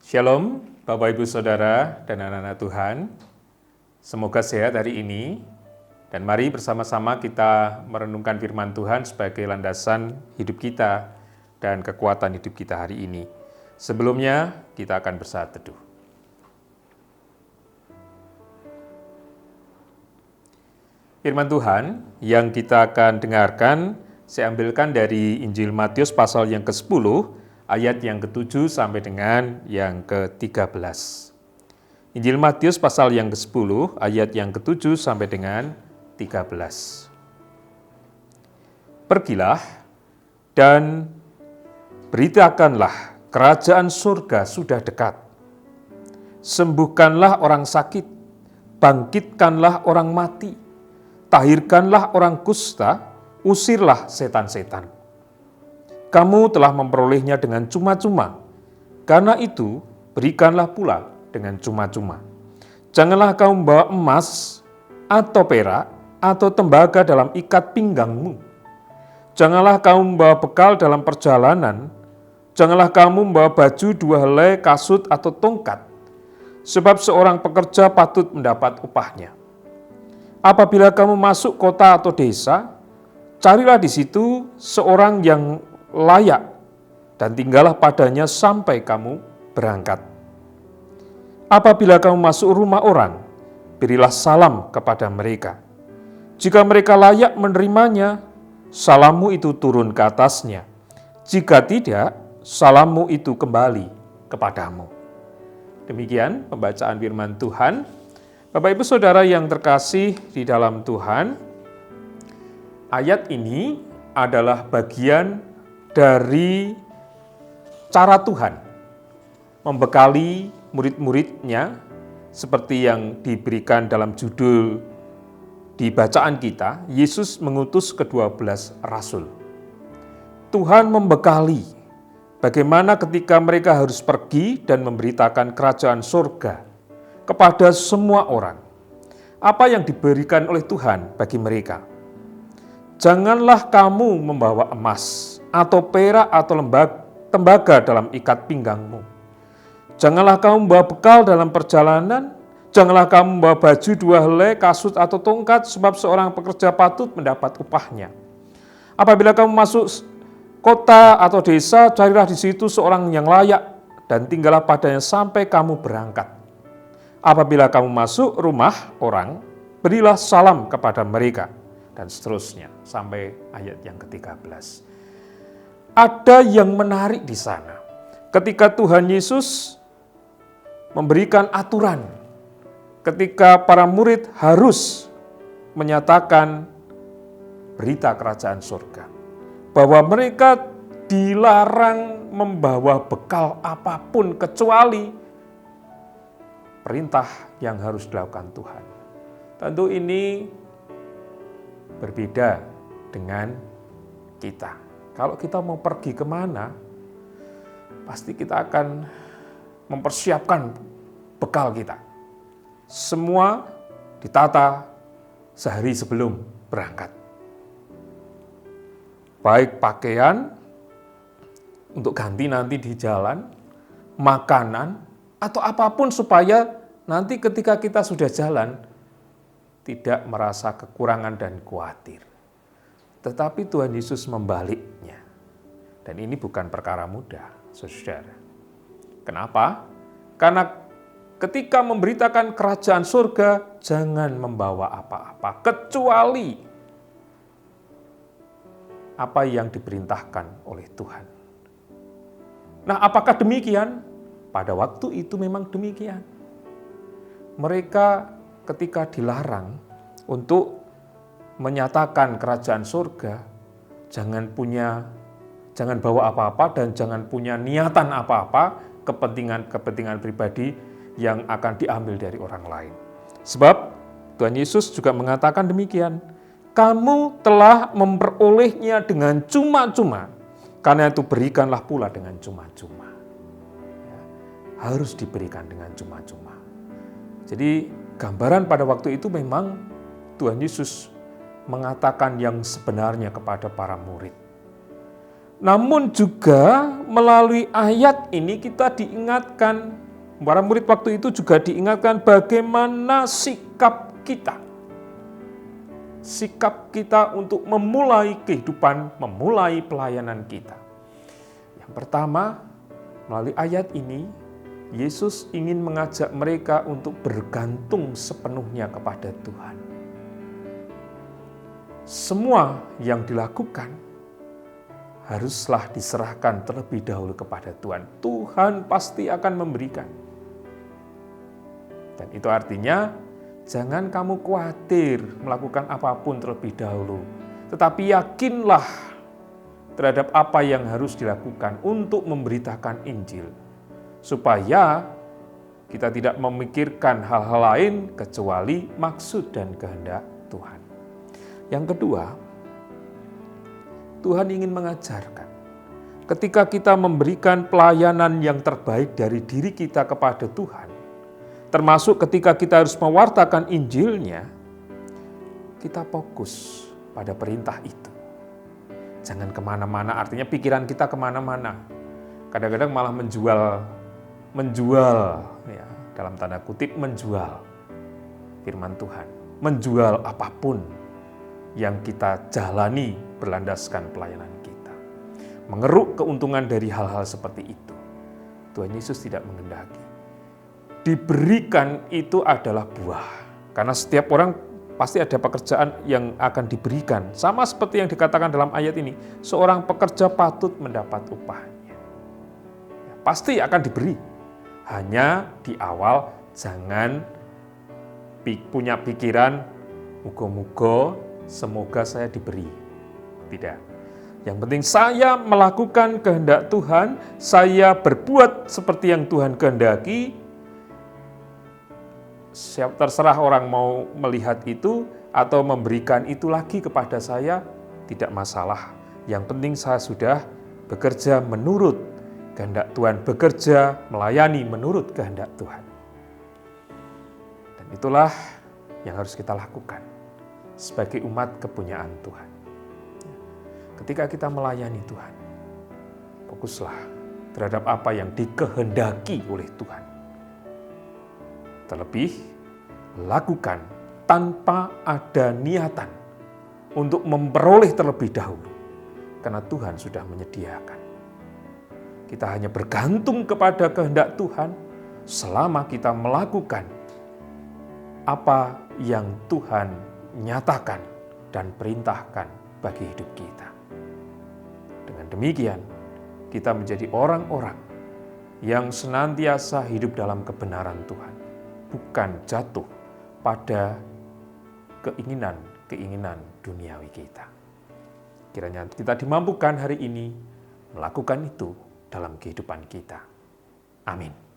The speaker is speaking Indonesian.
Shalom, Bapak Ibu Saudara dan anak-anak Tuhan. Semoga sehat hari ini. Dan mari bersama-sama kita merenungkan firman Tuhan sebagai landasan hidup kita dan kekuatan hidup kita hari ini. Sebelumnya, kita akan bersaat teduh. Firman Tuhan yang kita akan dengarkan, saya ambilkan dari Injil Matius pasal yang ke-10, ayat yang ke-7 sampai dengan yang ke-13. Injil Matius pasal yang ke-10, ayat yang ke-7 sampai dengan 13. Pergilah dan beritakanlah kerajaan surga sudah dekat. Sembuhkanlah orang sakit, bangkitkanlah orang mati, tahirkanlah orang kusta, usirlah setan-setan. Kamu telah memperolehnya dengan cuma-cuma, karena itu berikanlah pula dengan cuma-cuma. Janganlah kamu membawa emas atau perak atau tembaga dalam ikat pinggangmu. Janganlah kamu membawa bekal dalam perjalanan. Janganlah kamu membawa baju 2 helai, kasut atau tongkat, sebab seorang pekerja patut mendapat upahnya. Apabila kamu masuk kota atau desa, carilah di situ seorang yang layak dan tinggallah padanya sampai kamu berangkat. Apabila kamu masuk rumah orang, berilah salam kepada mereka. Jika mereka layak menerimanya, salammu itu turun ke atasnya. Jika tidak, salammu itu kembali kepadamu. Demikian pembacaan firman Tuhan. Bapak Ibu Saudara yang terkasih di dalam Tuhan, ayat ini adalah bagian dari cara Tuhan membekali murid-muridnya seperti yang diberikan dalam judul di bacaan kita, Yesus mengutus ke-12 rasul. Tuhan membekali bagaimana ketika mereka harus pergi dan memberitakan kerajaan surga kepada semua orang. Apa yang diberikan oleh Tuhan bagi mereka? Janganlah kamu membawa emas atau perak atau tembaga dalam ikat pinggangmu. Janganlah kamu membawa bekal dalam perjalanan. Janganlah kamu membawa baju 2 helai, kasut atau tongkat, sebab seorang pekerja patut mendapat upahnya. Apabila kamu masuk kota atau desa, carilah di situ seorang yang layak dan tinggallah padanya sampai kamu berangkat. Apabila kamu masuk rumah orang, berilah salam kepada mereka, dan seterusnya sampai ayat yang ke-13. Ada yang menarik di sana. Ketika Tuhan Yesus memberikan aturan, ketika para murid harus menyatakan berita kerajaan surga, bahwa mereka dilarang membawa bekal apapun kecuali perintah yang harus dilakukan Tuhan. Tentu ini berbeda dengan kita. Kalau kita mau pergi kemana, pasti kita akan mempersiapkan bekal kita. Semua ditata sehari sebelum berangkat. Baik pakaian untuk ganti nanti di jalan, makanan, atau apapun supaya nanti ketika kita sudah jalan, tidak merasa kekurangan dan khawatir. Tetapi Tuhan Yesus membaliknya. Dan ini bukan perkara mudah, saudara. Kenapa? Karena ketika memberitakan kerajaan surga, jangan membawa apa-apa, kecuali apa yang diperintahkan oleh Tuhan. Nah, apakah demikian? Pada waktu itu memang demikian. Mereka ketika dilarang untuk menyatakan kerajaan surga, jangan bawa apa-apa dan jangan punya niatan apa-apa, kepentingan pribadi yang akan diambil dari orang lain. Sebab Tuhan Yesus juga mengatakan demikian, kamu telah memperolehnya dengan cuma-cuma, karena itu berikanlah pula dengan cuma-cuma. Harus diberikan dengan cuma-cuma. Jadi gambaran pada waktu itu memang Tuhan Yesus mengatakan yang sebenarnya kepada para murid. Namun juga melalui ayat ini kita diingatkan, para murid waktu itu juga diingatkan bagaimana sikap kita. Sikap kita untuk memulai kehidupan, memulai pelayanan kita. Yang pertama, melalui ayat ini, Yesus ingin mengajak mereka untuk bergantung sepenuhnya kepada Tuhan. Semua yang dilakukan haruslah diserahkan terlebih dahulu kepada Tuhan. Tuhan pasti akan memberikan. Dan itu artinya, jangan kamu khawatir melakukan apapun terlebih dahulu. Tetapi yakinlah terhadap apa yang harus dilakukan untuk memberitakan Injil. Supaya kita tidak memikirkan hal-hal lain kecuali maksud dan kehendak Tuhan. Yang kedua, Tuhan ingin mengajarkan, ketika kita memberikan pelayanan yang terbaik dari diri kita kepada Tuhan, termasuk ketika kita harus mewartakan Injil-Nya, kita fokus pada perintah itu. Jangan kemana-mana, artinya pikiran kita kemana-mana. Kadang-kadang malah menjual, ya, dalam tanda kutip menjual firman Tuhan, menjual apapun yang kita jalani berlandaskan pelayanan kita. Mengeruk keuntungan dari hal-hal seperti itu. Tuhan Yesus tidak menghendaki. Diberikan itu adalah buah. Karena setiap orang pasti ada pekerjaan yang akan diberikan. Sama seperti yang dikatakan dalam ayat ini, seorang pekerja patut mendapat upahnya. Pasti akan diberi. Hanya di awal jangan punya pikiran, muga-muga semoga saya diberi. Tidak. Yang penting saya melakukan kehendak Tuhan, saya berbuat seperti yang Tuhan kehendaki. Terserah orang mau melihat itu atau memberikan itu lagi kepada saya, tidak masalah. Yang penting saya sudah bekerja menurut kehendak Tuhan, bekerja melayani menurut kehendak Tuhan. Dan itulah yang harus kita lakukan sebagai umat kepunyaan Tuhan. Ketika kita melayani Tuhan, fokuslah terhadap apa yang dikehendaki oleh Tuhan. Terlebih, lakukan tanpa ada niatan untuk memperoleh terlebih dahulu, karena Tuhan sudah menyediakan. Kita hanya bergantung kepada kehendak Tuhan selama kita melakukan apa yang Tuhan nyatakan dan perintahkan bagi hidup kita. Dengan demikian, kita menjadi orang-orang yang senantiasa hidup dalam kebenaran Tuhan, bukan jatuh pada keinginan duniawi kita. Kiranya kita dimampukan hari ini melakukan itu dalam kehidupan kita. Amin.